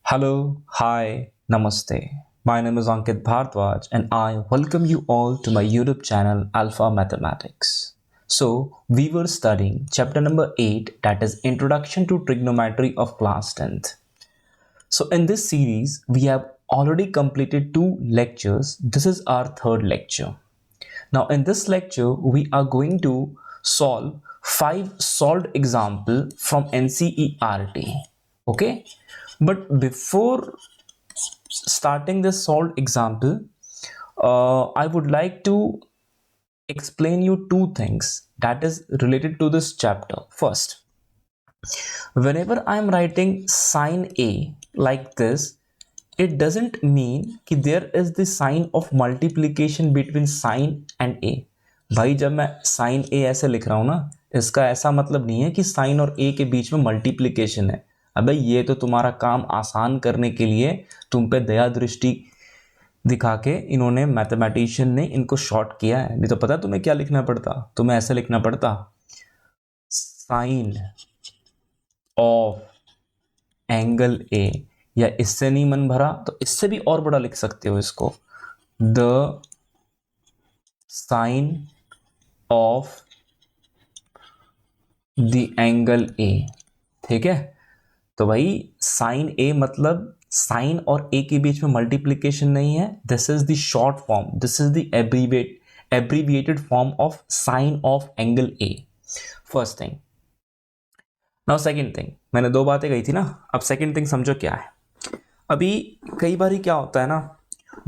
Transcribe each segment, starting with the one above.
Hello, hi, namaste. My name is Ankit Bhardwaj and I welcome you all to my YouTube channel Alpha Mathematics. So, we were studying chapter number 8, that is Introduction to Trigonometry of class 10th. So, in this series, we have already completed two lectures. This is our third lecture. Now, in this lecture, we are going to solve 5 solved example from NCERT. Okay, but before starting this solved example, I would like to explain you two things that is related to this chapter. First, whenever I am writing sine A like this, it doesn't mean कि there is the sign of multiplication between sine and A. भाई जब मैं sin A ऐसे लिख रहा हूँ ना, इसका ऐसा मतलब नहीं है कि sin और A के बीच में मल्टीप्लिकेशन है. अबे ये तो तुम्हारा काम आसान करने के लिए तुम पे दया दृष्टि दिखा के इन्होंने मैथमेटिशियन ने इनको शॉर्ट किया है. नहीं तो पता तुम्हें क्या लिखना पड़ता? तुम्हें ऐसे लिखना पड़ता, साइन ऑफ एंगल ए. या इससे नहीं मन भरा तो इससे भी और बड़ा लिख सकते हो इसको, the sine of the angle A. ठीक है, तो भाई साइन ए मतलब साइन और ए के बीच में मल्टीप्लिकेशन नहीं है. This is the short form, this is the abbreviated form of sine of angle A. First thing. Now second thing, मैंने दो बातें कही थी ना, अब सेकंड थिंग समझो क्या है. अभी कई बार क्या होता है ना,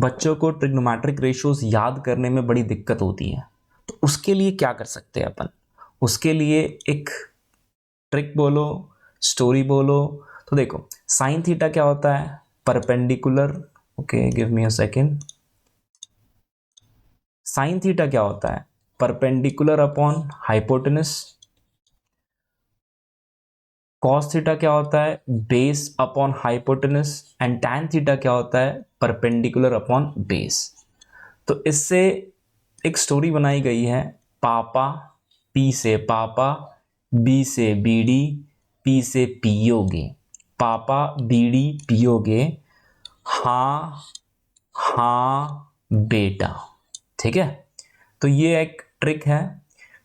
बच्चों को ट्रिग्नोमेट्रिक रेशियोज याद करने में बड़ी दिक्कत होती है. तो उसके लिए क्या कर सकते हैं अपन? उसके लिए एक ट्रिक बोलो, स्टोरी बोलो. तो देखो, साइन थीटा क्या होता है? Perpendicular. Okay, give me a second. Sine theta क्या होता है? Perpendicular upon hypotenuse. Cos theta क्या होता है? Base upon hypotenuse. And tan theta क्या होता है? Perpendicular upon base. तो इससे एक स्टोरी बनाई गई है. पापा, पी से पापा, बी से बीडी, पी से पियोगे. पापा बीड़ी पियोगे, हाँ हाँ बेटा. ठीक है, तो ये एक ट्रिक है.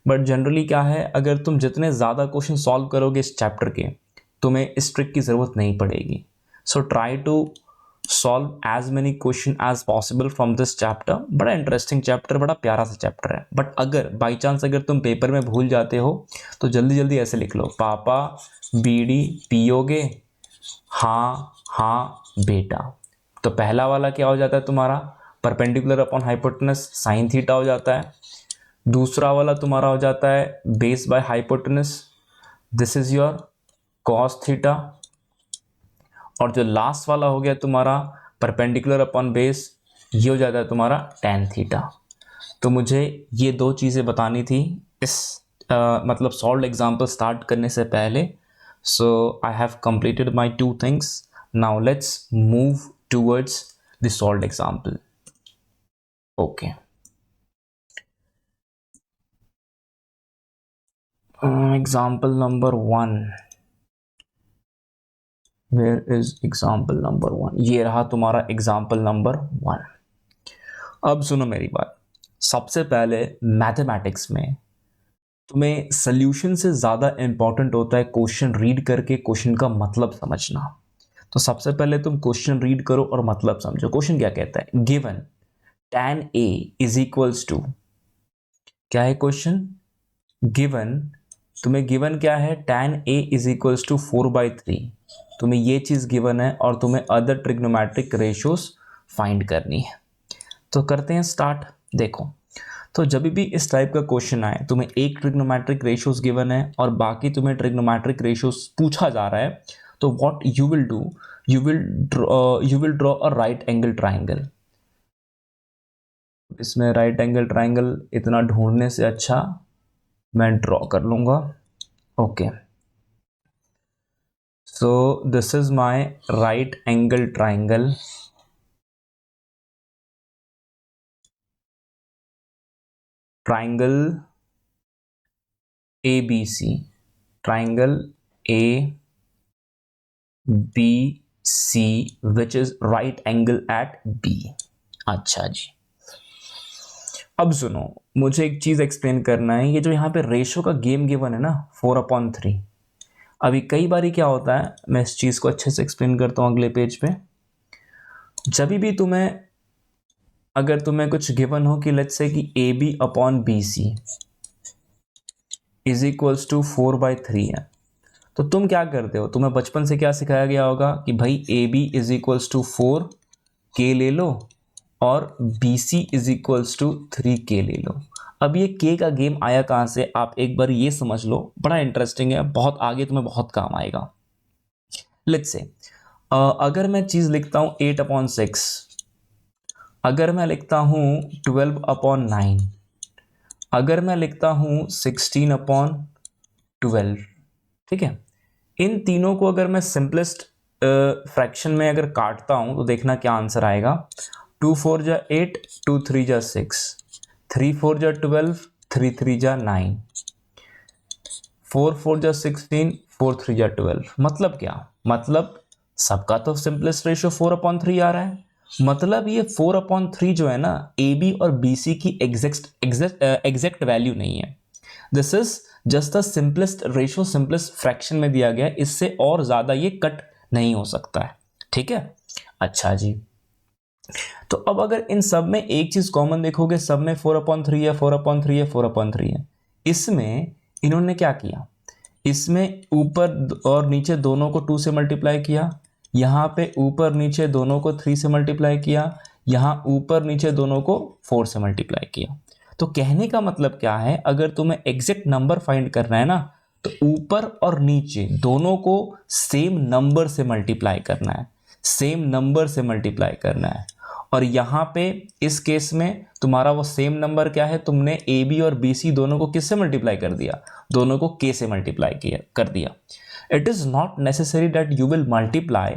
बट जनरली क्या है, अगर तुम जितने ज़्यादा क्वेश्चन सॉल्व करोगे इस चैप्टर के, तुम्हें इस ट्रिक की ज़रूरत नहीं पड़ेगी. So try to solve as many question as possible from this chapter. बड़ा इंटरेस्टिंग चैप्टर, बड़ा प्यारा सा चैप्टर है. बट अगर बाई चांस अगर तुम पेपर में भूल जाते हो तो जल्दी जल्दी ऐसे लिख लो, पापा बीड़ी पियोगे, हाँ हाँ बेटा. तो पहला वाला क्या हो जाता है तुम्हारा? Perpendicular upon hypotenuse, sine theta हो जाता है. दूसरा वाला तुम्हारा हो जाता है base by hypotenuse, this is your cos theta. और जो लास्ट वाला हो गया तुम्हारा परपेंडिकुलर अपॉन बेस, ये हो जाता है तुम्हारा टैन थीटा. तो मुझे ये दो चीज़ें बतानी थी इस मतलब सॉल्व एग्जाम्पल स्टार्ट करने से पहले. So I have completed my two things. Now let's move towards the solve example. Okay, example number 1. Where is example number 1? ये रहा तुम्हारा एग्जाम्पल नंबर 1. अब सुनो मेरी बात. सबसे पहले मैथमेटिक्स में तुम्हें सल्यूशन से ज़्यादा इंपॉर्टेंट होता है क्वेश्चन रीड करके क्वेश्चन का मतलब समझना. तो सबसे पहले तुम क्वेश्चन रीड करो और मतलब समझो. क्वेश्चन क्या कहता है? Given tan a is equals to, क्या है क्वेश्चन? गिवन, तुम्हें गिवन क्या है? tan a is equals to 4/3. तुम्हें ये चीज़ गिवन है और तुम्हें अदर ट्रिग्नोमेट्रिक रेशियोज फाइंड करनी है. तो करते हैं स्टार्ट. देखो, तो जब भी इस टाइप का क्वेश्चन आए, तुम्हें एक ट्रिग्नोमेट्रिक रेशियोज गिवन है और बाकी तुम्हें ट्रिग्नोमेट्रिक रेशियोज पूछा जा रहा है, तो what you will do, you will draw a right angle triangle. इसमें राइट एंगल ट्राइंगल इतना ढूंढने से अच्छा मैं ड्रॉ कर लूंगा. Okay, so this is my right angle triangle. Triangle ABC, triangle A B C which is right angle at B। अच्छा जी, अब सुनो, मुझे एक चीज एक्सप्लेन करना है। ये जो यहाँ पे रेशो का गेम गिवन है ना 4/3, अभी कई बारी क्या होता है, मैं इस चीज को अच्छे से एक्सप्लेन करता हूँ अगले पेज पे। जब भी तुम्हें, अगर तुम्हें कुछ गिवन हो कि लेट्स से कि AB/BC इज इक्वल्स टू 4/3 है, तो तुम क्या करते हो, तुम्हें बचपन से क्या सिखाया गया होगा कि भाई AB is equals to 4K ले लो और BC is equals to 3K ले लो। अब ये K का गेम आया कहाँ से, आप एक बार ये समझ लो, बड़ा इंटरेस्टिंग है, बहुत आगे तुम्हें बहुत काम आएगा। लेट्स से अगर मैं चीज़ लिखता हूँ 8/6, अगर मैं लिखता हूँ 12/9, अगर मैं लिखता हूँ 16/12, ठीक है, इन तीनों को अगर मैं सिंपलेस्ट फ्रैक्शन में अगर काटता हूं तो देखना क्या आंसर आएगा। 2 4 जा 8, 2 3 जा 6, 3 4 जा 12, 3 3 जा 9, 4 4 जा 16, 4 3 जा 12। मतलब क्या, मतलब सबका तो सिंपलेस्ट रेशियो 4/3 आ रहा है, मतलब ये 4/3 जो है ना AB और BC की एग्जैक्ट वैल्यू नहीं है। This is just the simplest ratio, simplest fraction में दिया गया है, इससे और ज्यादा ये कट नहीं हो सकता है, ठीक है। अच्छा जी, तो अब अगर इन सब में एक चीज कॉमन देखोगे, सब में 4/3 है, 4/3 है, 4/3 है। इसमें इन्होंने क्या किया, इसमें ऊपर और नीचे दोनों को 2 से मल्टीप्लाई किया, यहाँ पे ऊपर नीचे दोनों को 3 से मल्टीप्लाई किया, यहाँ ऊपर नीचे दोनों को 4 से मल्टीप्लाई किया। तो कहने का मतलब क्या है, अगर तुम्हें एग्जैक्ट नंबर फाइंड करना है ना, तो ऊपर और नीचे दोनों को सेम नंबर से मल्टीप्लाई करना है, सेम नंबर से मल्टीप्लाई करना है। और यहाँ पे इस केस में तुम्हारा वो सेम नंबर क्या है, तुमने AB और BC दोनों को किससे मल्टीप्लाई कर दिया, दोनों को K से मल्टीप्लाई किया कर दिया। It is not necessary that you will multiply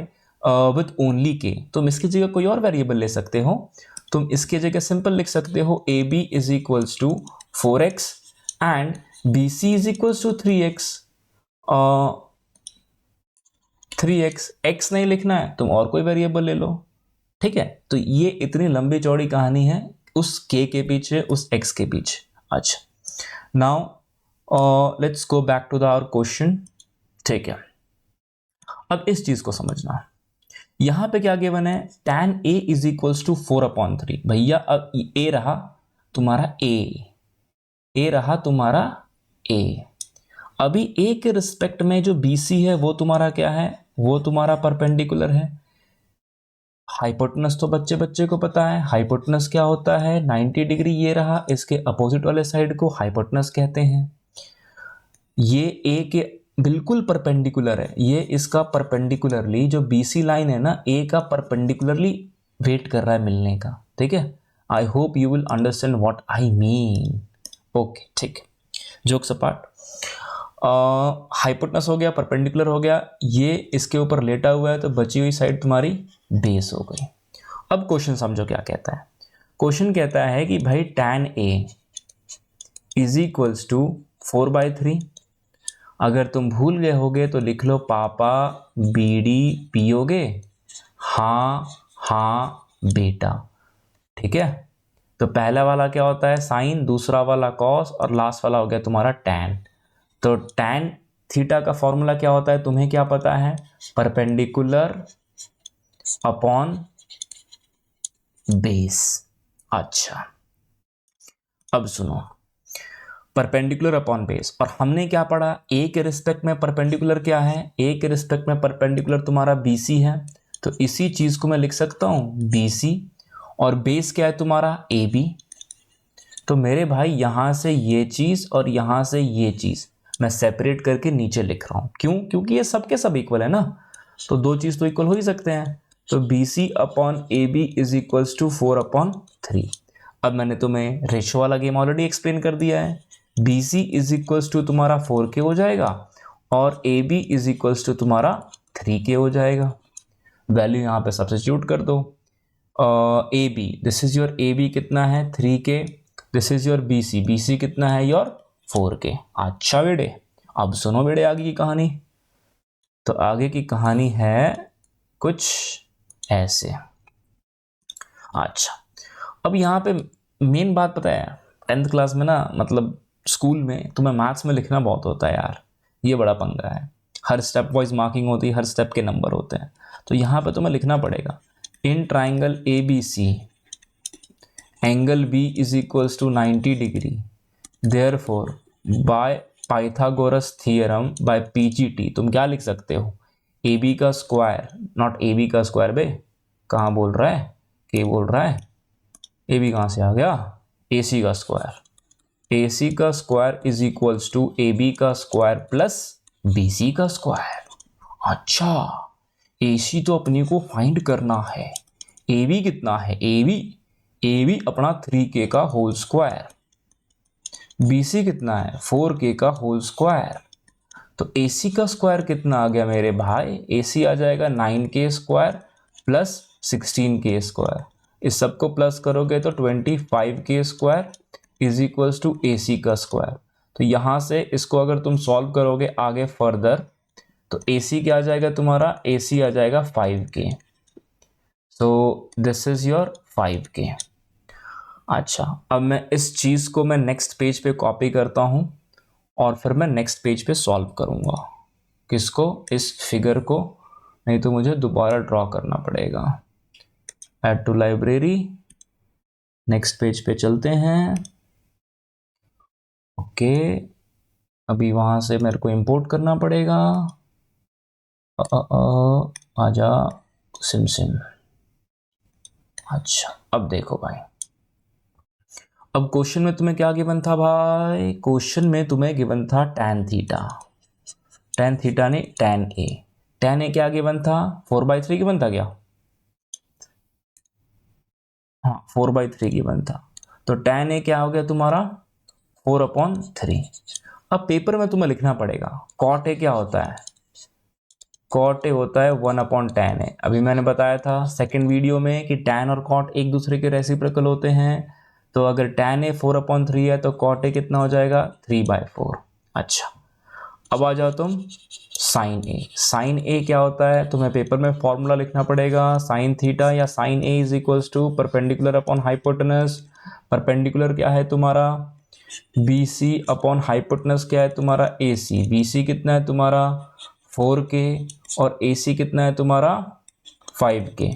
with only K। तुम इसकी जगह कोई और वेरिएबल ले सकते हो, तुम इसकी जगह सिंपल लिख सकते हो AB is equals to 4x and BC is equals to 3x। 3x, x नहीं लिखना है, तुम और कोई वेरिएबल ले लो, ठीक है। तो ये इतनी लंबी चौड़ी कहानी है उस K के पीछे, उस x के पीछे। अच्छा, now let's go back to the our question, ठीक है। अब इस चीज को समझना, यहां पे क्या गिवन है, tan A is equals to 4/3। भैया अब A रहा तुम्हारा A रहा तुम्हारा A। अभी A के रिस्पेक्ट में जो BC है वो तुम्हारा क्या है, वो तुम्हारा परपेंडिकुलर है। हाइपोटेनस तो बच्चे बच्चे को पता है, हाइपोटेनस क्या होता है, 90 डिग्री। ये रहा, इसके अपोजिट वाले साइड को हाइपोटेनस कहते हैं। ये A के बिल्कुल परपेंडिकुलर है, ये इसका परपेंडिकुलरली जो BC लाइन है ना, A का परपेंडिकुलरली वेट कर रहा है मिलने का, ठीक है। I hope you will understand what I mean. Okay, ठीक है, जोक्स अपार्ट। हाइपोटेनस हो गया, परपेंडिकुलर हो गया, ये इसके ऊपर लेटा हुआ है, तो बची हुई साइड तुम्हारी बेस हो गई। अब क्वेश्चन समझो क्या कहता है। क्वेश्चन कहता है कि भाई tan A is equals to 4/3। अगर तुम भूल गए होगे तो लिख लो पापा बीड़ी पियोगे, हाँ हाँ बेटा, ठीक है। तो पहला वाला क्या होता है साइन, दूसरा वाला कॉस, और लास्ट वाला हो गया तुम्हारा टैन। तो टैन थीटा का फॉर्मूला क्या होता है, तुम्हें क्या पता है, परपेंडिकुलर अपॉन बेस। अच्छा, अब सुनो, परपेंडिकुलर अपॉन बेस, और हमने क्या पढ़ा, ए के रिस्पेक्ट में परपेंडिकुलर क्या है, ए के रिस्पेक्ट में परपेंडिकुलर तुम्हारा BC है, तो इसी चीज को मैं लिख सकता हूं BC, और बेस क्या है तुम्हारा AB। तो मेरे भाई यहां से ये चीज और यहां से ये चीज मैं सेपरेट करके नीचे लिख रहा हूं, क्यों, क्योंकि ये सबके सब इक्वल है ना, तो दो चीज तो इक्वल हो ही सकते हैं। तो BC upon AB is equals to 4/3। अब मैंने तुम्हें रेशो वाला गेम ऑलरेडी एक्सप्लेन कर दिया है। BC इज इक्वल्स टू तुम्हारा 4K हो जाएगा और AB इज इक्वल्स टू तुम्हारा 3K हो जाएगा। वैल्यू यहाँ पे सब्स्टिट्यूट कर दो। AB, this is your AB कितना है 3K, this is your BC कितना है योर 4K। अच्छा बेटे, अब सुनो बेटे आगे की कहानी। तो आगे की कहानी है कुछ ऐसे। अच्छा, अब यहाँ पे मेन बात पता है, 10th क्लास में ना, मतलब स्कूल में तुम्हें मैथ्स में लिखना बहुत होता है यार, ये बड़ा पंगा है। हर स्टेप वाइज मार्किंग होती है, हर स्टेप के नंबर होते हैं। तो यहाँ पे तुम्हें लिखना पड़ेगा, in triangle A B C angle B is equals to 90 degree, therefore by Pythagoras theorem by PGT तुम क्या लिख सकते हो, ए बी का स्क्वायर, नॉट ए बी का स्क्वायर बे, कहाँ बोल रहा है, के बोल रहा है, ए बी कहाँ से आ गया, ए सी का स्क्वायर, ए सी का square is equals to A B का स्क्वायर प्लस बी सी का स्क्वायर। अच्छा, ए सी तो अपने को फाइंड करना है, ए बी कितना है, ए बी अपना 3k का होल स्क्वायर, बी सी कितना है 4k का होल स्क्वायर। तो ए सी का स्क्वायर कितना आ गया मेरे भाई, ए सी आ जाएगा 9k square plus 16k square, इस सबको प्लस करोगे तो 25k square is equals to A C का स्क्वायर। तो यहाँ से इसको अगर तुम सॉल्व करोगे आगे फर्दर, तो ए सी क्या आ जाएगा तुम्हारा, ए सी आ जाएगा 5k। So this is your 5k। अच्छा, अब मैं इस चीज़ को मैं नेक्स्ट पेज पे कॉपी करता हूँ और फिर मैं नेक्स्ट पेज पे सॉल्व करूँगा। किसको, इस फिगर को, नहीं तो मुझे दोबारा ड्रॉ करना पड़ेगा। Add to library, next page पे चलते हैं। ओके, अभी वहाँ से मेरे को इंपोर्ट करना पड़ेगा। आजा सिम सिम। अच्छा, अब देखो भाई, अब क्वेश्चन में तुम्हें क्या गिवन था भाई, क्वेश्चन में तुम्हें गिवन था tan थीटा, tan थीटा ने tan ए क्या गिवन था, 4/3 गिवन था क्या, हाँ 4/3 गिवन था। तो tan ए क्या हो गया तुम्हारा 4/3। अब पेपर में तुम्हें लिखना पड़ेगा cot ए क्या होता है, cot ए होता है 1/tan ए। अभी मैंने बताया था सेकंड वीडियो में कि tan और cot एक दूसरे के रेसिप्रोकल होते हैं। तो अगर tan ए 4/3 है तो cot ए कितना हो जाएगा 3/4। अच्छा, अब आ जाओ तुम साइन ए क्या होता है, तुम्हें पेपर में फॉर्मूला लिखना पड़ेगा, साइन थीटा या sine A is equals to perpendicular upon hypotenuse. Perpendicular क्या है तुम्हारा बी सी अपॉन हाइपोटेनस क्या है तुम्हारा ए सी। बी सी कितना है तुम्हारा 4k और ए सी कितना है तुम्हारा 5k।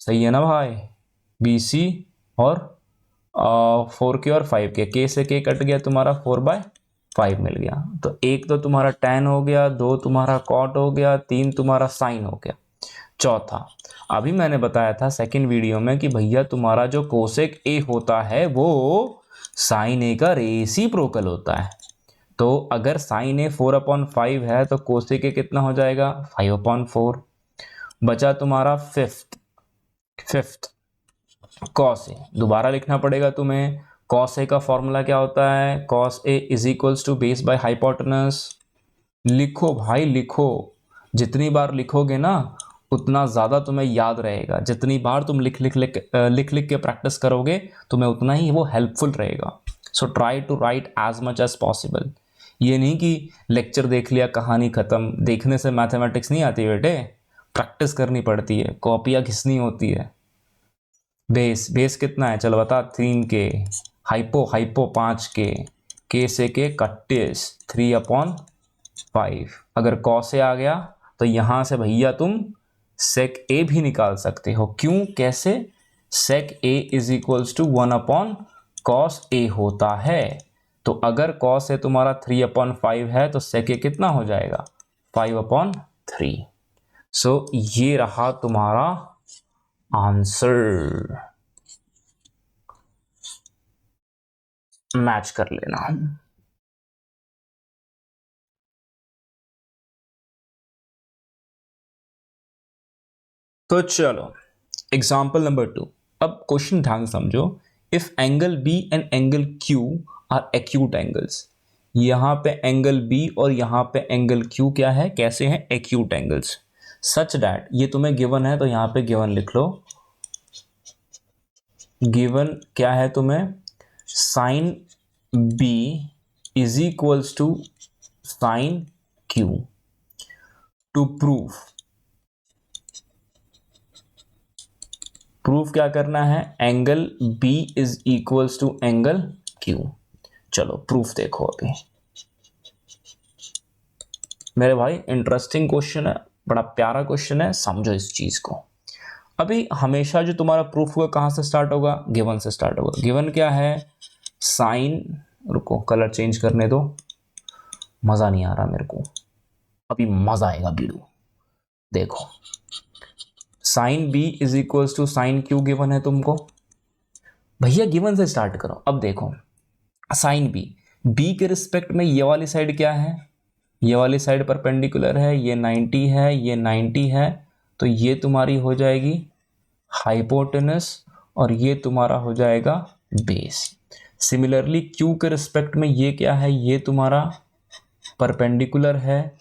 सही है ना भाई, बी सी और 4k और 5k, के से के कट गया तुम्हारा 4/5 मिल गया। तो एक तो तुम्हारा tan हो गया, दो तुम्हारा cot हो गया, तीन तुम्हारा sin हो गया। चौथा, अभी मैंने बताया था सेकंड वीडियो में कि भैया तुम्हारा जो कोसेक ए होता है वो sin ए का रेसिप्रोकल होता है। तो अगर sin ए 4/5 है तो कोसेक ए कितना हो जाएगा 5/4। बचा तुम्हारा फिफ्थ cos ए, दोबारा लिखना पड़ेगा तुम्हें। cos ए का फॉर्मूला क्या होता है, cos A is equals to base by hypotenuse. लिखो भाई लिखो, जितनी बार लिखोगे ना उतना ज़्यादा तुम्हें याद रहेगा, जितनी बार तुम लिख लिख के प्रैक्टिस करोगे तुम्हें उतना ही वो हेल्पफुल रहेगा। So try to write as much as possible. ये नहीं कि लेक्चर देख लिया कहानी ख़त्म, देखने से मैथमेटिक्स नहीं आती बेटे, प्रैक्टिस करनी पड़ती है, कॉपियाँ घिसनी होती है। बेस कितना है चलो बता, 3k, हाइपो 5k, के से के कट्टिस 3/5। अगर कॉस ए आ गया तो यहाँ से भैया तुम सेक ए भी निकाल सकते हो। क्यों, कैसे, सेक ए इज इक्वल्स टू 1/cos ए होता है। तो अगर cos ए तुम्हारा 3/5 है तो सेक ए कितना हो जाएगा 5/3। सो ये रहा तुम्हारा आंसर, मैच कर लेना। तो चलो एग्जाम्पल नंबर 2। अब क्वेश्चन ध्यान से समझो, if angle B and angle Q are acute angles. यहाँ पे एंगल बी और यहाँ पे एंगल क्यू क्या है, कैसे हैं, एक्यूट एंगल्स। सच डैट, ये तुम्हें गिवन है तो यहाँ पे गिवन लिख लो। गिवन क्या है तुम्हें, sine B is equals to sine Q. To prove proof क्या करना है, angle B is equals to angle Q. चलो प्रूफ देखो अभी मेरे भाई, इंटरेस्टिंग क्वेश्चन है, बड़ा प्यारा क्वेश्चन है, समझो इस चीज को। अभी हमेशा जो तुम्हारा प्रूफ होगा कहां से स्टार्ट होगा, गिवन से स्टार्ट होगा। गिवन क्या है, साइन, रुको कलर चेंज करने दो, मजा नहीं आ रहा मेरे को, अभी मजा आएगा बीड़ू। देखो sine B is equals to sine Q given है तुमको, भैया गिवन से स्टार्ट करो। अब देखो साइन बी, बी के रिस्पेक्ट में ये वाली साइड क्या है, ये वाली साइड परपेंडिकुलर है, ये 90 है, ये 90 है, तो ये तुम्हारी हो जाएगी हाइपोटेनस और ये तुम्हारा हो जाएगा बेस। सिमिलरली क्यू के रिस्पेक्ट में ये क्या है, ये तुम्हारा परपेंडिकुलर है,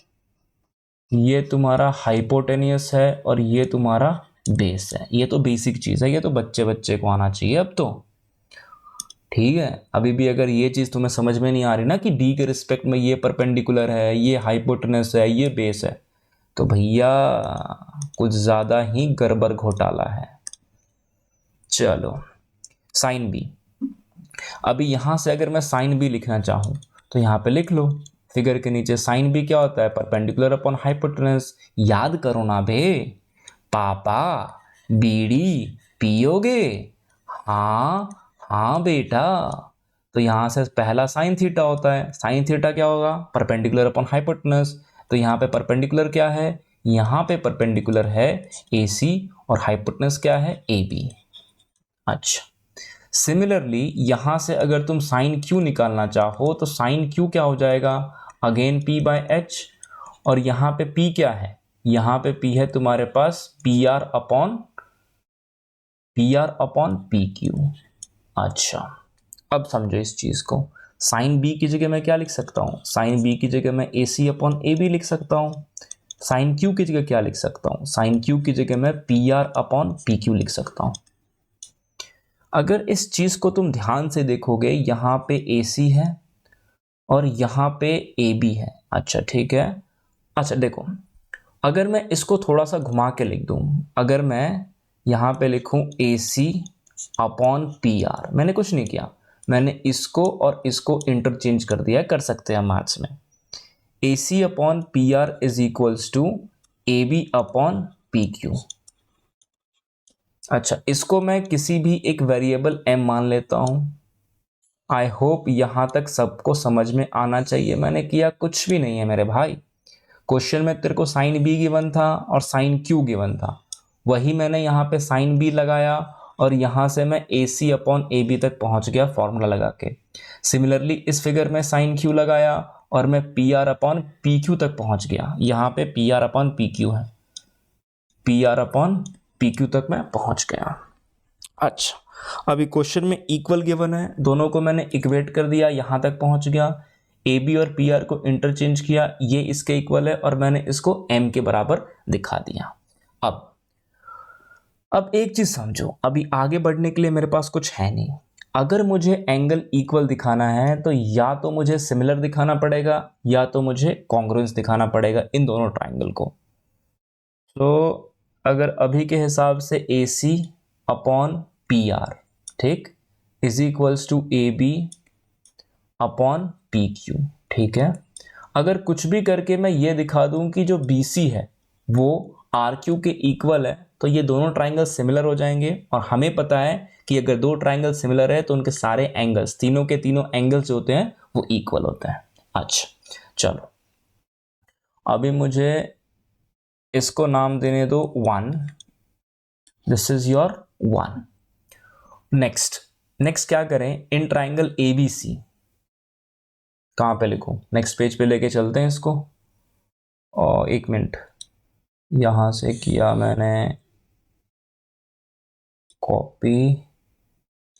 ये तुम्हारा हाइपोटेनियस है और ये तुम्हारा बेस है। ये तो बेसिक चीज है, ये तो बच्चे बच्चे को आना चाहिए अब तो, ठीक है। अभी भी अगर ये चीज तुम्हें समझ में नहीं आ रही ना कि डी के रिस्पेक्ट में ये परपेंडिकुलर है, ये हाइपोटेनस है, ये बेस है, तो भैया कुछ ज्यादा ही गड़बड़ घोटाला है। चलो साइन बी, अभी यहां से अगर मैं साइन बी लिखना चाहूं तो यहां पे लिख लो, फिगर के नीचे साइन बी क्या होता है, परपेंडिकुलर अपॉन हाइपोटेनस। याद करो ना बे, पापा बीड़ी पियोगे, हाँ हाँ बेटा। तो यहां से पहला साइन थीटा होता है, साइन थीटा क्या होगा, परपेंडिकुलर अपॉन हाइपोटेनस। तो यहां पे परपेंडिकुलर क्या है, यहां पे परपेंडिकुलर है ए सी और हाइपोटेनस क्या है, ए बी। अच्छा, सिमिलरली यहां से अगर तुम साइन क्यू निकालना चाहो तो साइन क्यू क्या हो जाएगा, अगेन पी बाय एच, और यहां पे पी क्या है, यहां पे पी है तुम्हारे पास P R upon P Q. अच्छा अब समझो इस चीज को, साइन बी की जगह मैं क्या लिख सकता हूं, साइन बी की जगह मैं ए सी अपॉन ए बी लिख सकता हूं। साइन क्यू की जगह क्या लिख सकता हूं, साइन क्यू की जगह मैं P R upon P Q लिख सकता हूं। अगर इस चीज को तुम ध्यान से देखोगे, यहां पे ए सी है और यहां पे ए बी है। अच्छा ठीक है, अच्छा देखो, अगर मैं इसको थोड़ा सा घुमा के लिख दूं, अगर मैं यहां पे लिखूं ए सी अपॉन पी आर, मैंने कुछ नहीं किया, मैंने इसको और इसको इंटरचेंज कर दिया, कर सकते हैं मैथ्स में। A C upon P R is equals to A B upon P Q. अच्छा इसको मैं किसी भी एक वेरिएबल m मान लेता हूं। आई होप यहां तक सबको समझ में आना चाहिए, मैंने किया कुछ भी नहीं है मेरे भाई। क्वेश्चन में तेरे को साइन बी गिवन था और साइन क्यू गिवन था, वही मैंने यहाँ पे साइन बी लगाया और यहाँ से मैं ए सी अपॉन ए बी तक पहुँच गया फॉर्मूला लगा के। सिमिलरली इस फिगर में साइन क्यू लगाया और मैं P R upon P Q तक पहुँच गया, यहाँ पे P R upon P Q है, P R upon P Q तक मैं पहुँच गया। अच्छा अभी क्वेश्चन में इक्वल गिवन है, दोनों को मैंने इक्वेट कर दिया, यहां तक पहुंच गया, ए बी और पी आर को इंटरचेंज किया, ये इसके इक्वल है और मैंने इसको एम के बराबर दिखा दिया। अब एक चीज समझो, अभी आगे बढ़ने के लिए मेरे पास कुछ है नहीं। अगर मुझे एंगल इक्वल दिखाना है तो या तो मुझे सिमिलर दिखाना पड़ेगा या तो मुझे कॉन्ग्रुएंस दिखाना पड़ेगा इन दोनों ट्राइंगल को। तो अगर अभी के हिसाब से A C upon P R, ठीक, is equals to A B upon P Q, ठीक है। अगर कुछ भी करके मैं ये दिखा दूं कि जो बी सी है वो आर क्यू के इक्वल है, तो ये दोनों ट्राइंगल सिमिलर हो जाएंगे, और हमें पता है कि अगर दो ट्राइंगल सिमिलर है तो उनके सारे एंगल्स, तीनों के तीनों एंगल्स जो होते हैं वो इक्वल होते हैं। अच्छा चलो अभी मुझे इसको नाम देने दो 1, दिस इज योर 1। नेक्स्ट क्या करें, इन ट्राइंगल ए बी सी कहां पे लिखूं, नेक्स्ट पेज पे लेके चलते हैं इसको। और एक मिनट, यहां से किया मैंने copy,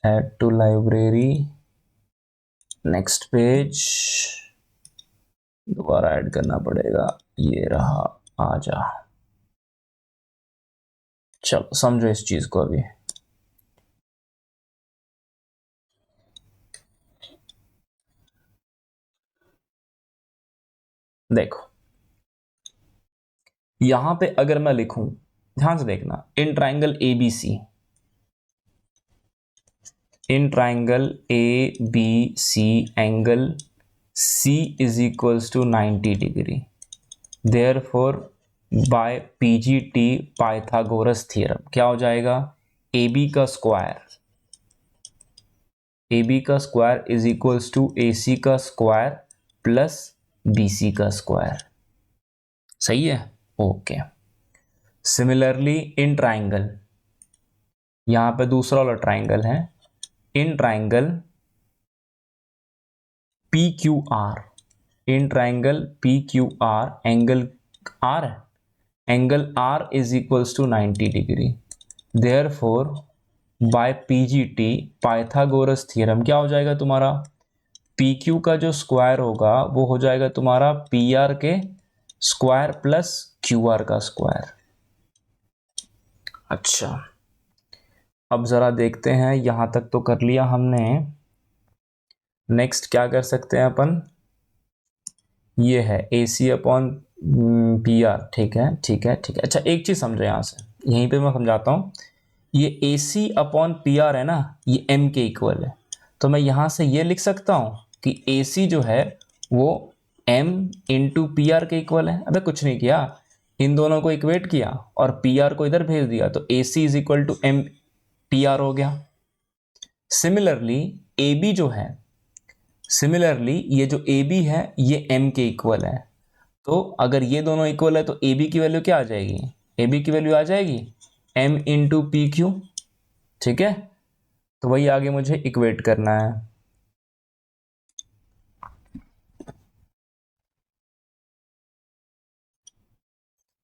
add to library, next page दोबारा ऐड करना पड़ेगा, ये रहा, आ जा। चलो समझो इस चीज को अभी। देखो यहां पे अगर मैं लिखूं, ध्यान से देखना, in triangle A B C, in triangle A B C angle C is equals to 90 degree, therefore by PGT Pythagoras theorem क्या हो जाएगा, AB का square is equals to AC का स्क्वायर प्लस BC का स्क्वायर। सही है, okay. Similarly in triangle, यहां पे दूसरा वाला ट्राइंगल है, in triangle PQR, in triangle PQR angle R है, angle R is equals to 90 degree, therefore by PGT Pythagoras theorem क्या हो जाएगा तुम्हारा, PQ का जो स्क्वायर होगा वो हो जाएगा तुम्हारा PR के स्क्वायर प्लस QR का स्क्वायर। अच्छा, अब जरा देखते हैं, यहां तक तो कर लिया हमने। नेक्स्ट क्या कर सकते हैं अपन, ये है AC अपॉन PR। ठीक है ठीक है ठीक है। अच्छा, एक चीज समझो यहां से, यहीं पे मैं समझाता हूं। ये AC अपॉन PR है ना, ये M के इक्वल है, तो मैं यहां से ये लिख सकता हूं कि AC जो है वो M इंटू PR के इक्वल है। अबे कुछ नहीं किया, इन दोनों को इक्वेट किया और PR को इधर भेज दिया, तो AC is equal to M PR हो गया। सिमिलरली AB जो है, सिमिलरली ये जो AB है ये M के इक्वल है, तो अगर ये दोनों इक्वल है तो AB की वैल्यू क्या आ जाएगी, AB की वैल्यू आ जाएगी M इंटू PQ। ठीक है, तो वही आगे मुझे इक्वेट करना है।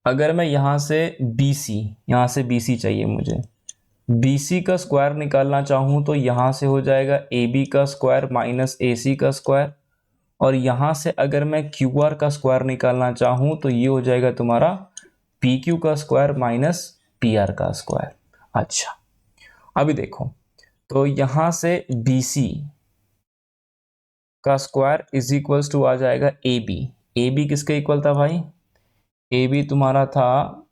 अगर मैं यहां से BC चाहिए मुझे, BC का स्क्वायर निकालना चाहूं तो यहां से हो जाएगा AB का स्क्वायर माइनस AC का स्क्वायर, और यहां से अगर मैं QR का स्क्वायर निकालना चाहूं तो ये हो जाएगा तुम्हारा PQ का स्क्वायर माइनस PR का स्क्वायर। अच्छा, अभी देखो, तो यहां से BC का स्क्वायर इज इक्वल्स टू आ जाएगा AB किसके इक्वल था भाई, AB तुम्हारा था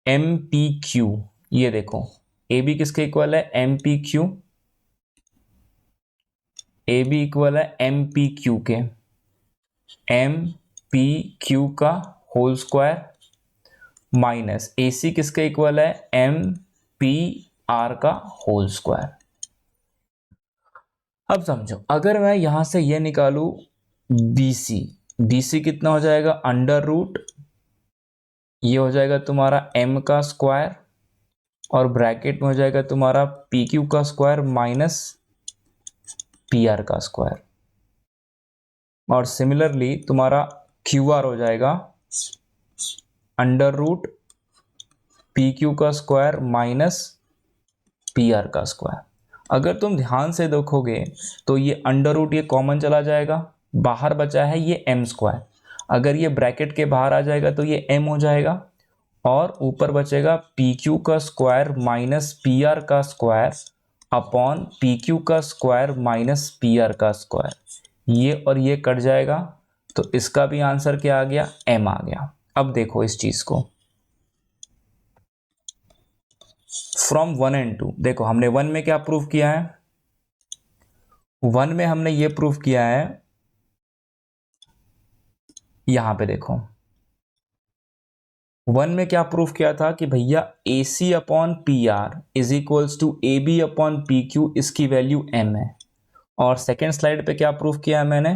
MPQ। ये देखो AB किसके इक्वल है, MPQ, AB इक्वल है MPQ के, MPQ का होल स्क्वायर माइनस AC किसके इक्वल है, MPR का होल स्क्वायर। अब समझो, अगर मैं यहां से ये निकालू BC कितना हो जाएगा, अंडर रूट, ये हो जाएगा तुम्हारा M का स्क्वायर और ब्रैकेट में हो जाएगा तुम्हारा PQ का स्क्वायर माइनस PR का स्क्वायर, और सिमिलरली तुम्हारा QR हो जाएगा अंडर रूट PQ का स्क्वायर माइनस PR का स्क्वायर। अगर तुम ध्यान से देखोगे तो ये अंडर रूट ये कॉमन चला जाएगा, बाहर बचा है ये M स्क्वायर, अगर ये ब्रैकेट के बाहर आ जाएगा तो ये M हो जाएगा, और ऊपर बचेगा PQ का स्क्वायर माइनस PR का स्क्वायर अपॉन PQ का स्क्वायर माइनस PR का स्क्वायर। ये और ये कट जाएगा, तो इसका भी आंसर क्या आ गया, M आ गया। अब देखो इस चीज को, फ्रॉम 1 and 2, देखो हमने 1 में क्या प्रूफ किया है, 1 में हमने ये प्रूफ किया है, यहां पे देखो 1 में क्या प्रूफ किया था कि भैया AC upon PR is equals to AB upon PQ, इसकी वैल्यू M है। और सेकेंड स्लाइड पे क्या प्रूफ किया है मैंने,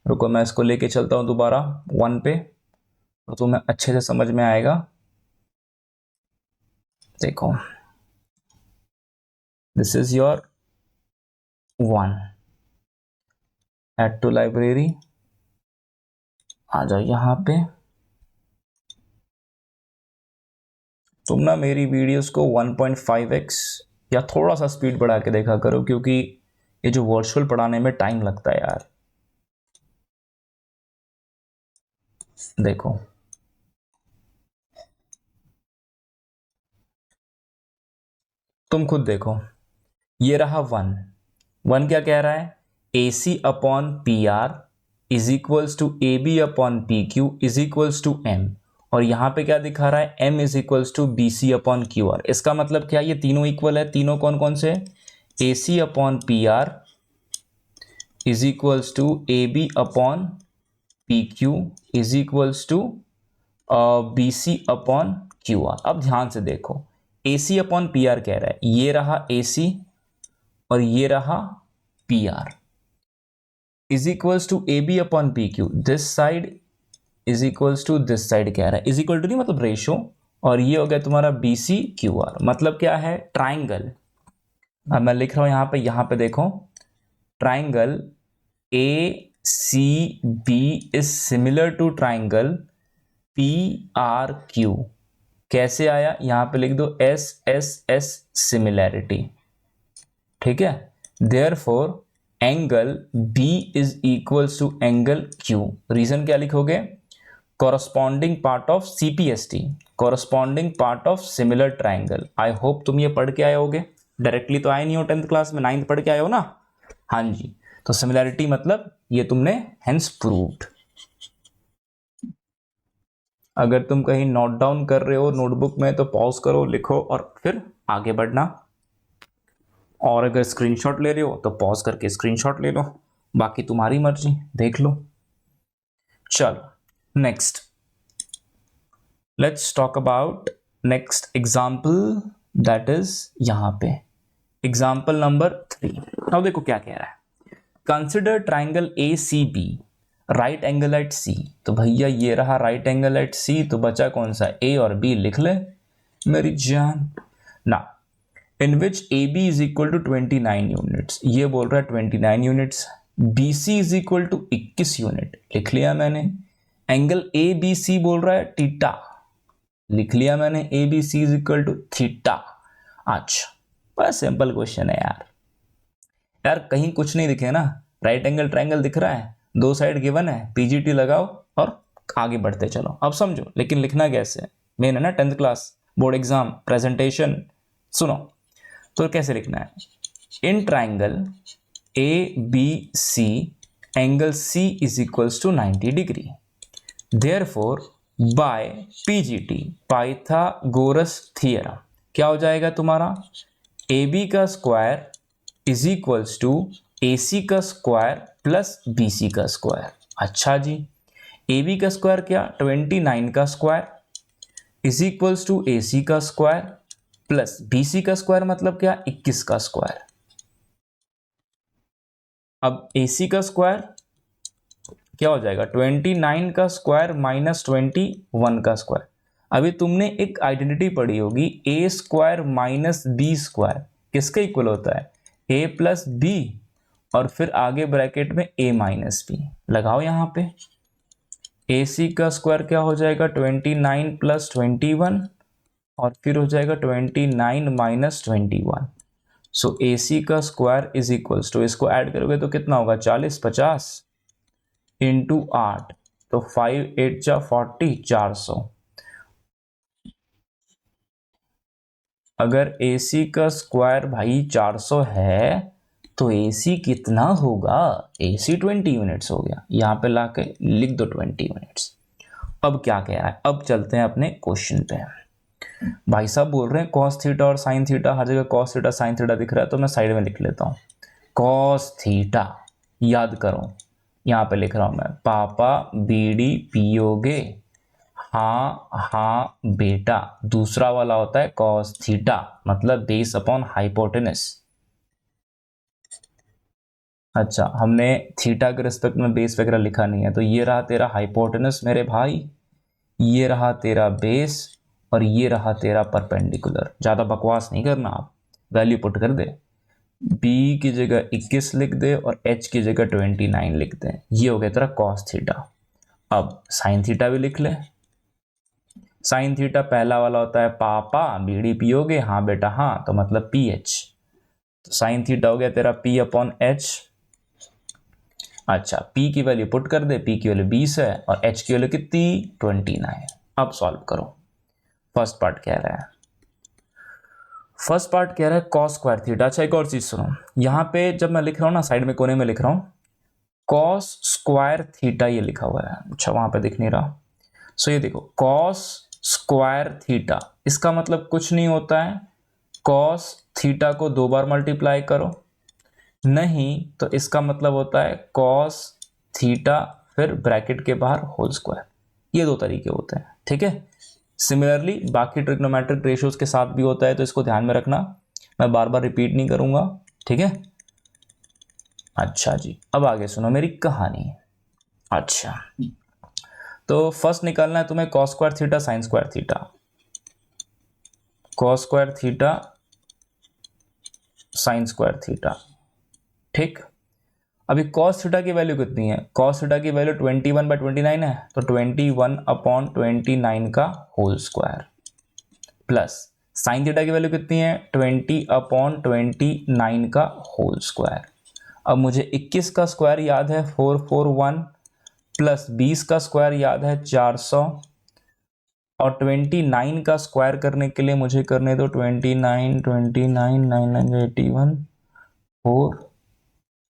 रुको मैं इसको लेके चलता हूं दोबारा 1 पे, तो तुम्हें अच्छे से समझ में आएगा। देखो this is your 1, add to library, आ जाओ यहां पे। तुम ना मेरी वीडियोस को 1.5x या थोड़ा सा स्पीड बढ़ा के देखा करो, क्योंकि ये जो वर्चुअल पढ़ाने में टाइम लगता है यार। देखो तुम खुद देखो, ये रहा 1 क्या कह रहा है, AC upon PR is equals to AB upon PQ is equals to M, और यहां पे क्या दिखा रहा है, M is equals to BC upon QR। इसका मतलब क्या, ये तीनों इक्वल है, तीनों कौन कौन से, A C upon P R is equals to A B upon P Q is equals to B C upon Q R. अब ध्यान से देखो, A C upon P R कह रहा है, ये रहा ए सी और ये रहा P R is equals to A B upon P Q, this side is equals to this side कह रहा है, इज इक्वल टू नहीं मतलब रेशो, और ये हो गया तुम्हारा बी सी क्यू आर। मतलब क्या है, ट्राइंगल। अब मैं लिख रहा हूं यहां पे देखो, triangle A C B is similar to triangle P R Q. कैसे आया, यहां पे लिख दो एस एस एस सिमिलैरिटी, ठीक है। Therefore angle B is equals to angle Q. Reason क्या लिखोगे, corresponding part of CPST, corresponding part of similar triangle. I hope तुम ये पढ़ के आए होगे, डायरेक्टली तो आए नहीं हो 10th क्लास में, 9th पढ़ के आए हो ना। हाँ जी, तो सिमिलैरिटी मतलब ये तुमने हेंस प्रूव्ड। अगर तुम कहीं नोट डाउन कर रहे हो नोटबुक में तो पॉज करो, लिखो और फिर आगे बढ़ना, और अगर स्क्रीनशॉट ले रहे हो तो पॉज करके स्क्रीनशॉट ले लो, बाकी तुम्हारी मर्जी, देख लो। चलो next, let's talk about next example, that is यहां पे एग्जाम्पल नंबर 3। अब देखो क्या कह रहा है, consider triangle A C B right angle at C. तो भैया ये रहा राइट एंगल एट सी, तो बचा कौन सा, ए और बी लिख ले मेरी जान ना। In which A B is equal to 29 units, ये बोल रहा है 29 units. B C is equal to 21 unit, लिख लिया मैंने। एंगल ए बी सी बोल रहा है थीटा, लिख लिया मैंने, A B C is equal to theta. अच्छा, बड़ा सिंपल क्वेश्चन है यार। यार कहीं कुछ नहीं दिखे ना, राइट एंगल ट्राइंगल दिख रहा है, दो साइड गिवन है, पीजीटी लगाओ और आगे बढ़ते चलो। अब समझो, लेकिन लिखना कैसे, मेन है ना 10th class board exam presentation. सुनो तो कैसे लिखना है, in triangle A B C angle C is equals to 90 degree. Therefore by PGT Pythagoras theorem क्या हो जाएगा तुम्हारा, ए बी का square is equals to A C का स्क्वायर प्लस बी सी का स्क्वायर। अच्छा जी, ए बी का स्क्वायर क्या, 29 का square is equals to A C का स्क्वायर प्लस बी सी का स्क्वायर मतलब क्या, 21 का स्क्वायर। अब ए सी का स्क्वायर क्या हो जाएगा, 29 का स्क्वायर माइनस 21 का स्क्वायर। अभी तुमने एक आइडेंटिटी पढ़ी होगी, ए स्क्वायर माइनस बी स्क्वायर किसके इक्वल होता है, ए प्लस बी, और फिर आगे ब्रैकेट में ए माइनस बी लगाओ। यहां पे ए सी का स्क्वायर क्या हो जाएगा, 29 प्लस 21, और फिर हो जाएगा 29 माइनस 21। सो ए सी का स्क्वायर इज इक्वल्स टू, इसको ऐड करोगे तो कितना होगा, 40 50 इंटू 8, तो 5 8 जा 40, 400। अगर ए सी का स्क्वायर भाई 400 है तो ए सी कितना होगा, ए सी 20 यूनिट्स हो गया। यहां पे लाके लिख दो 20 यूनिट्स। अब क्या कह रहा है, अब चलते हैं अपने क्वेश्चन पे। भाई साहब बोल रहे हैं कॉस थीटा और साइन थीटा, हर जगह कॉस थीटा साइन थीटा दिख रहा है, तो मैं साइड में लिख लेता हूं कॉस थीटा। याद करो, यहां पे लिख रहा हूं मैं, पापा बीड़ी पियोगे, हाँ हाँ बेटा। दूसरा वाला होता है कॉस थीटा, मतलब बेस अपॉन हाइपोटेनस। अच्छा, हमने थीटा के रिस्पेक्ट में बेस वगैरह लिखा नहीं है, तो ये रहा तेरा हाइपोटेनस मेरे भाई, ये रहा तेरा बेस, और ये रहा तेरा परपेंडिकुलर। ज़्यादा बकवास नहीं करना, आप वैल्यू पुट कर दे, b की जगह 21 लिख दे और h की जगह 29 लिख दे। ये हो गया तेरा कॉस थीटा। अब साइन थीटा भी लिख ले। साइन थीटा पहला वाला होता है पापा बीड़ी पियोगे, हाँ बेटा हाँ, तो मतलब पी एच, तो साइन थीटा हो गया तेरा p अपॉन एच। अच्छा, p की वैल्यू पुट कर दे, p की वैल्यू 20 है और h की वैल्यू कितनी, 29। अब सॉल्व करो। फर्स्ट पार्ट कह रहा है, फर्स्ट पार्ट कह रहा है कॉस स्क्वायर थीटा। अच्छा, एक और चीज सुनो, यहां पे जब मैं लिख रहा हूं ना, साइड में कोने में लिख रहा हूं कॉस स्क्वायर थीटा, ये लिखा हुआ है। अच्छा, वहां पे दिख नहीं रहा। सो ये देखो कॉस स्क्वायर थीटा, इसका मतलब कुछ नहीं होता है कॉस थीटा को 2 बार मल्टीप्लाई करो, नहीं तो इसका मतलब होता है कॉस थीटा फिर ब्रैकेट के बाहर होल स्क्वायर। ये 2 तरीके होते हैं, ठीक है। सिमिलरली बाकी ट्रिग्नोमेट्रिक रेशियोज के साथ भी होता है, तो इसको ध्यान में रखना, मैं बार बार रिपीट नहीं करूंगा, ठीक है। अच्छा जी, अब आगे सुनो मेरी कहानी। अच्छा, तो फर्स्ट निकालना है तुम्हें cos square theta sine square theta, cos square theta sine square theta, ठीक। अभी कॉस थीटा की वैल्यू कितनी है, कॉस थीटा की वैल्यू 21/29 है, तो 21/29 का whole square plus sine theta की वैल्यू कितनी है, 20/29 का होल स्क्वायर। अब मुझे 21 का स्क्वायर याद है 441 प्लस 20 का स्क्वायर याद है 400 और 29 का स्क्वायर करने के लिए मुझे करने दो 29 29 9 81 4,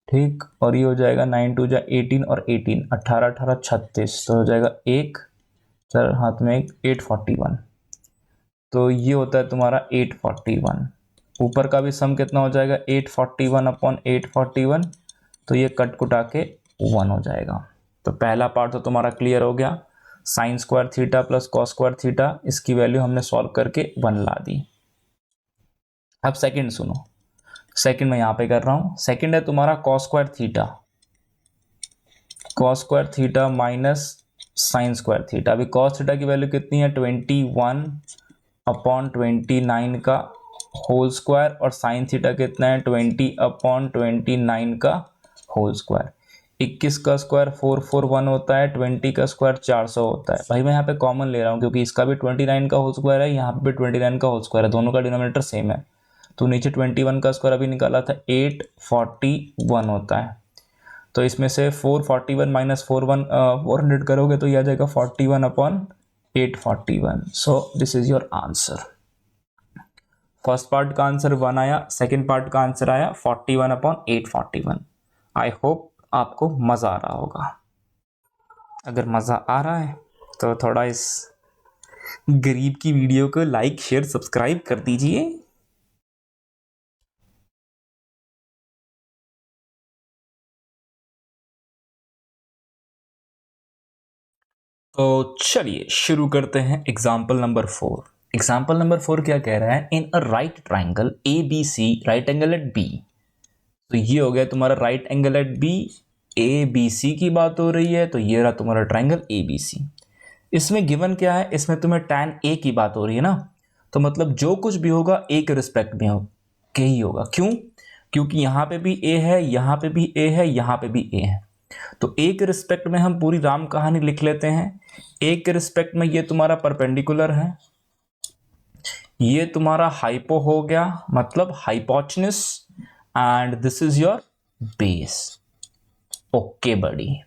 ठीक। और ये हो जाएगा 9 2 जा 18 और 18 18 18 36, तो हो जाएगा एक सर हाथ में एक 841, तो ये होता है तुम्हारा 841। ऊपर का भी सम कितना हो जाएगा 841/841, तो ये कट कुटा के 1 हो जाएगा। तो पहला पार्ट तो तुम्हारा क्लियर हो गया, sine square theta plus cos square theta, इसकी वैल्यू हमने सॉल्व करके 1 ला दी। अब सेकंड सुनो, सेकंड मैं यहां पे कर रहा हूं, सेकंड है तुम्हारा cos square theta, cos square theta minus sine square theta. अभी कॉस थीटा की वैल्यू कितनी है 21/29 का होल स्क्वायर और साइन थीटा कितना है 20/29 का होल स्क्वायर। 21 का स्क्वायर 441 होता है, 20 का स्क्वायर 400 होता है। भाई मैं यहाँ पे कॉमन ले रहा हूँ क्योंकि इसका भी 29 का होल स्क्वायर है, यहाँ पे भी 29 का होल स्क्वायर है, दोनों का डिनोमिनेटर सेम है। तो नीचे 21 का स्क्वायर अभी निकाला था 841 होता है, तो इसमें से 441 माइनस 400 करोगे तो यह आ जाएगा 41/841। So this is your answer. First part का आंसर 1 आया, सेकेंड पार्ट का आंसर आया 41/841। आई होप आपको मजा आ रहा होगा। अगर मजा आ रहा है तो थोड़ा इस गरीब की वीडियो को लाइक शेयर सब्सक्राइब कर दीजिए। तो चलिए शुरू करते हैं एग्जाम्पल नंबर 4। एग्जाम्पल नंबर 4 क्या कह रहा है, in a right triangle A B C, right angle at B. तो ये हो गया तुम्हारा right angle at B, A B C की बात हो रही है, तो ये रहा तुम्हारा ट्राइंगल ए बी सी। इसमें गिवन क्या है, इसमें तुम्हें tan ए की बात हो रही है ना, तो मतलब जो कुछ भी होगा ए के रिस्पेक्ट में हो के ही होगा। क्यों, क्योंकि यहाँ पे भी ए है, यहाँ पे भी ए है, यहाँ पे भी ए है, तो ए के रिस्पेक्ट में हम पूरी राम कहानी लिख लेते हैं। ए के रिस्पेक्ट में ये तुम्हारा परपेंडिकुलर है, ये तुम्हारा हाइपो हो गया मतलब hypotenuse, and this is your base. Okay buddy,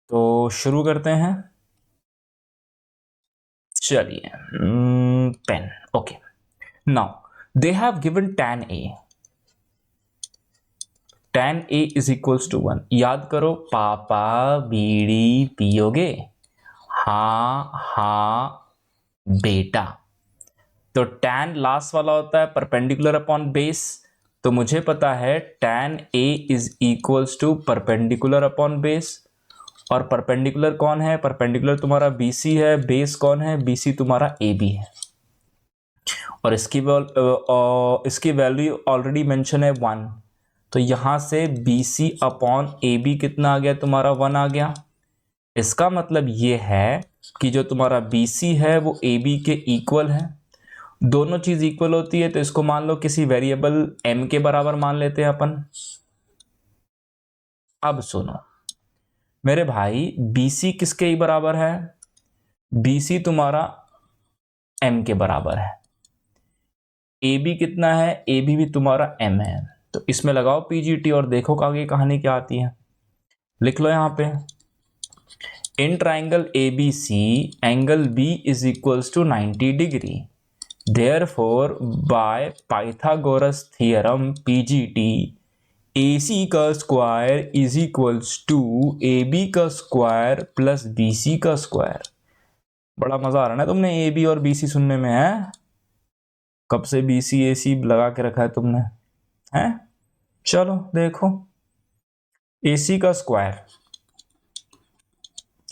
तो शुरू करते हैं। चलिए pen, okay. Now they have given tan a, tan a is equals to 1। याद करो, पापा बीड़ी पियोगे, हाँ हाँ बेटा। तो tan लास्ट वाला होता है परपेंडिकुलर अपॉन बेस, तो मुझे पता है tan a is equals to perpendicular upon base. और परपेंडिकुलर कौन है, परपेंडिकुलर तुम्हारा BC है, बेस कौन है, BC तुम्हारा AB है। और इसकी वैल्यू ऑलरेडी मेंशन है 1, तो यहां से BC अपॉन AB कितना आ गया तुम्हारा 1 आ गया। इसका मतलब ये है कि जो तुम्हारा BC है वो AB के इक्वल है। दोनों चीज इक्वल होती है तो इसको मान लो किसी वेरिएबल m के बराबर मान लेते हैं अपन। अब सुनो मेरे भाई, BC किसके ही बराबर है, BC तुम्हारा m के बराबर है। AB कितना है, AB भी तुम्हारा m है। तो इसमें लगाओ PGT और देखो आगे कहानी क्या आती है। लिख लो यहां पे, in triangle ABC angle B is equals to 90 degree. Therefore by Pythagoras theorem PGT AC का square is equals to AB का स्क्वायर प्लस BC का स्क्वायर। बड़ा मजा आ रहा है ना तुमने AB और BC सुनने में, है कब से BC AC लगा के रखा है तुमने, हैं? चलो देखो, AC का square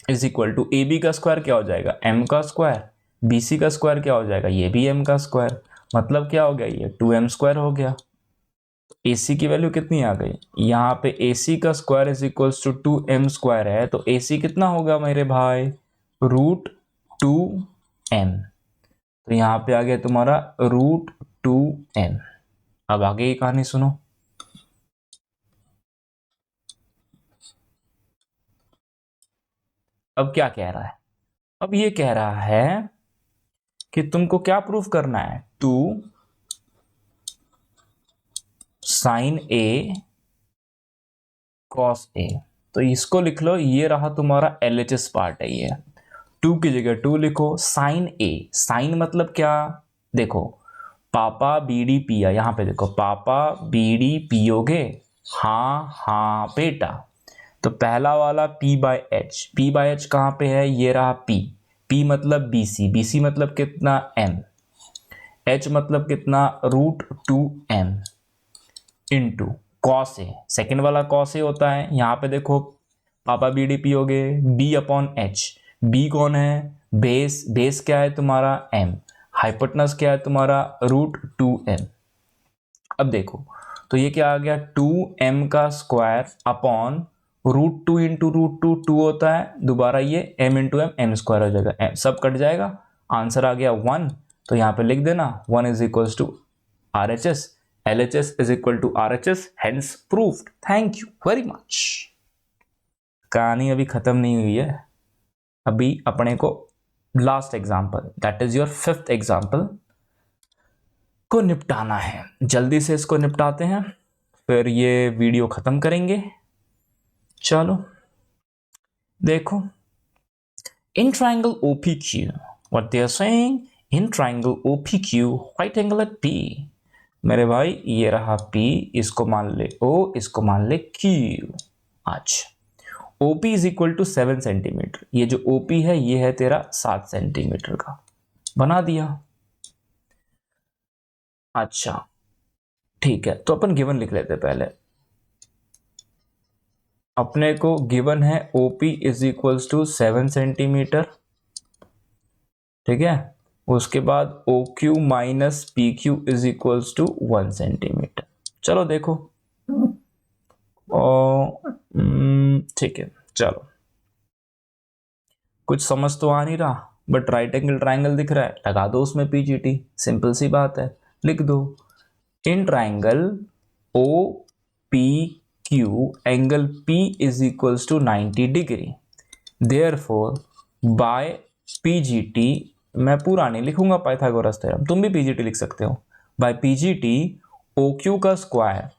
is equal to AB का स्क्वायर क्या हो जाएगा, M का स्क्वायर, BC का स्क्वायर क्या हो जाएगा, ये भी M का स्क्वायर, मतलब क्या हो गया, ये 2M स्क्वायर हो गया। AC की वैल्यू कितनी आ गई, यहाँ पे AC का square is equals to 2M square है, तो AC कितना होगा मेरे भाई, √2M। तो यहाँ पे आ गया तुम्हारा √2M। अब आगे की कहानी सुनो। अब क्या कह रहा है, अब ये कह रहा है कि तुमको क्या प्रूफ करना है, 2 sin A cos A। तो इसको लिख लो, ये रहा तुम्हारा LHS पार्ट है, ये 2 की जगह 2 लिखो। साइन A, साइन मतलब क्या, देखो पापा बीड़ी पिया, यहाँ पे देखो पापा बीड़ी पियोगे, हाँ हाँ बेटा। तो पहला वाला P/H, P/H कहाँ पे है, ये रहा P मतलब BC, BC मतलब कितना M, H मतलब कितना √2M into cos A, second वाला कॉस ए होता है, यहाँ पे देखो पापा बीडी पियोगे, B/H, B कौन है, बेस, बेस क्या है तुम्हारा M, हाइपोटेनस क्या है तुम्हारा √2M। अब देखो तो ये क्या आ गया, 2M का स्क्वायर अपॉन √2 इंटू √2, 2 होता है, दोबारा ये M इंटू M स्क्वायर हो जाएगा, M सब कट जाएगा, आंसर आ गया 1। तो यहाँ पे लिख देना 1 is equal to RHS, LHS is equal to RHS, hence proved। Thank you very much। कहानी अभी खत्म नहीं हुई है, अभी अपने को last example, that is your 5th example को निपटाना है। जल्दी से इसको निपटाते हैं, फिर ये वीडियो खत्म करेंगे। चलो देखो, इन triangle OPQ, what they are saying, in triangle OPQ, right angle at P। मेरे भाई ये रहा P, इसको मान ले O, इसको मान ले Q। अच्छा, OP is equal to 7 centimetre, ये जो OP है ये है तेरा 7 सेंटीमीटर का, बना दिया। अच्छा ठीक है, तो अपन गिवन लिख लेते पहले। अपने को गिवन है OP is equals to 7 centimetre, ठीक है। उसके बाद OQ minus PQ is equals to 1 centimetre. चलो देखो, ठीक है, चलो कुछ समझ तो आ नहीं रहा, बट राइट एंगल ट्राइंगल दिख रहा है, लगा दो उसमें PGT, सिंपल सी बात है, लिख दो in triangle OPQ angle P is equals to 90 degree, therefore by PGT, मैं पूरा नहीं लिखूंगा पाइथागोरस थ्योरम, तुम भी PGT लिख सकते हो, बाय PGT OQ का स्क्वायर,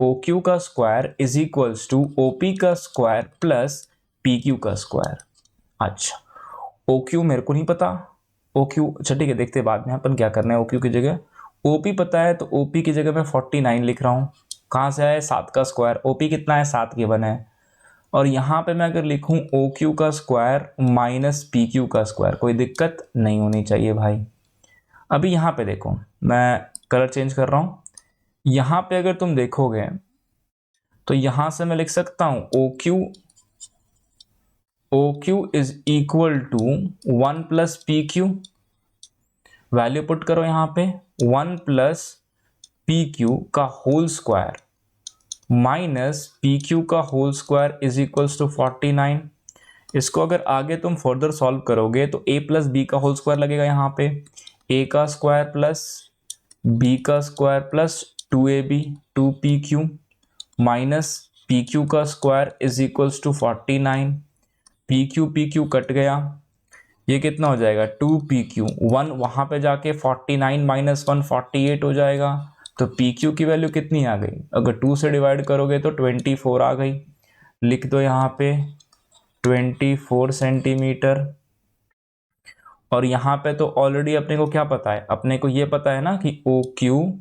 OQ का square is equals to OP का स्क्वायर प्लस PQ का स्क्वायर। अच्छा, OQ मेरे को नहीं पता, OQ अच्छा ठीक है, देखते हैं बाद में अपन क्या करना है। OQ की जगह OP पता है, तो OP की जगह मैं 49 लिख रहा हूँ, कहाँ से आया, 7 का स्क्वायर, OP कितना है 7 के बना है, और यहाँ पे मैं अगर लिखूँ OQ का स्क्वायर माइनस PQ का स्क्वायर, कोई दिक्कत नहीं होनी चाहिए भाई। अभी यहाँ पे देखो, मैं कलर चेंज कर रहा हूँ, यहाँ पे अगर तुम देखोगे तो यहाँ से मैं लिख सकता हूँ OQ is equal to 1 plus PQ, value put करो यहाँ पे, 1 प्लस PQ का होल स्क्वायर माइनस PQ का whole square is equals to 49। इसको अगर आगे तुम फर्दर सॉल्व करोगे तो A प्लस B का होल स्क्वायर लगेगा, यहाँ पे A का स्क्वायर प्लस B का square plus 2AB 2PQ minus PQ का square is equals to 49, PQ cut गया, ये कितना हो जाएगा 2PQ, 1 वहाँ पे जाके 49 माइनस 1 48 हो जाएगा, तो PQ की वैल्यू कितनी आ गई, अगर 2 से डिवाइड करोगे तो 24 आ गई, लिख दो यहाँ पे 24 सेंटीमीटर। और यहाँ पे तो ऑलरेडी अपने को क्या पता है, अपने को ये पता है ना कि OQ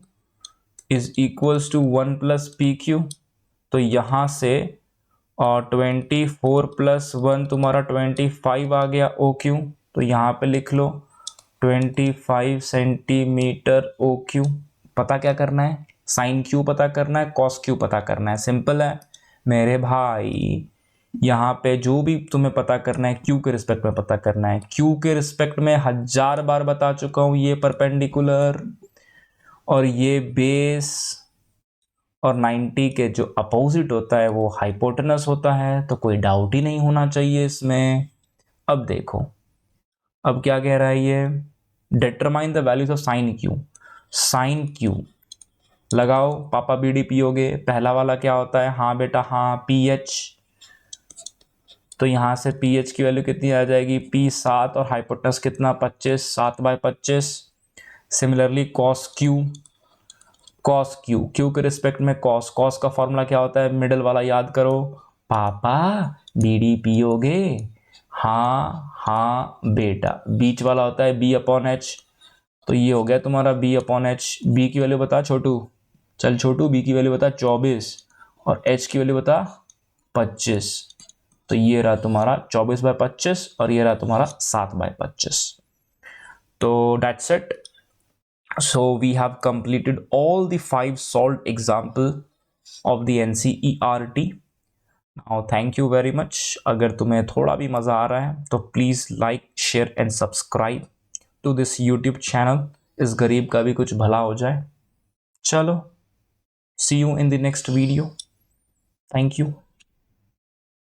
is equals to 1 plus PQ, तो यहाँ से और 24 प्लस 1 तुम्हारा 25 आ गया OQ, तो यहाँ पे लिख लो 25 सेंटीमीटर ओ क्यू। पता क्या करना है? साइन क्यू पता करना है, कॉस क्यू पता करना है। सिंपल है मेरे भाई। यहाँ पे जो भी तुम्हें पता करना है क्यू के रिस्पेक्ट में पता करना है। क्यू के रिस्पेक्ट में 1000 बार बता चुका हूँ, ये परपेंडिकुलर और ये बेस और 90 के जो अपोजिट होता है वो हाइपोटेनस होता है, तो कोई डाउट ही नहीं होना चाहिए इसमें। अब देखो, अब क्या कह रहा है ये? Determine the values of sine Q. Sine Q लगाओ, पापा बीड़ी पियोगे। पहला वाला क्या होता है? हाँ बेटा हाँ, पी एच। तो यहाँ से पी एच की वैल्यू कितनी आ जाएगी? पी 7 और हाइपोटेनस कितना? 25, 7/25। Similarly cos Q, cos Q, Q के रिस्पेक्ट में कॉस, कॉस का फॉर्मूला क्या होता है? मिडल वाला याद करो। पापा बीड़ी पियोगे? हाँ हाँ बेटा। बीच वाला होता है बी अपॉन एच। तो ये हो गया तुम्हारा बी अपॉन एच। बी की वैल्यू बता छोटू, चल छोटू, बी की वैल्यू बता 24 और एच की वैल्यू बता 25। तो ये रहा तुम्हारा 24/25 और ये रहा तुम्हारा 7/25। तो that's it. So we have completed all the 5 solved example of the NCERT. Now thank you very much. अगर तुम्हें थोड़ा भी मज़ा आ रहा है तो please like, share and subscribe to this YouTube channel. इस गरीब का भी कुछ भला हो जाए। चलो, see you in the next video. Thank you.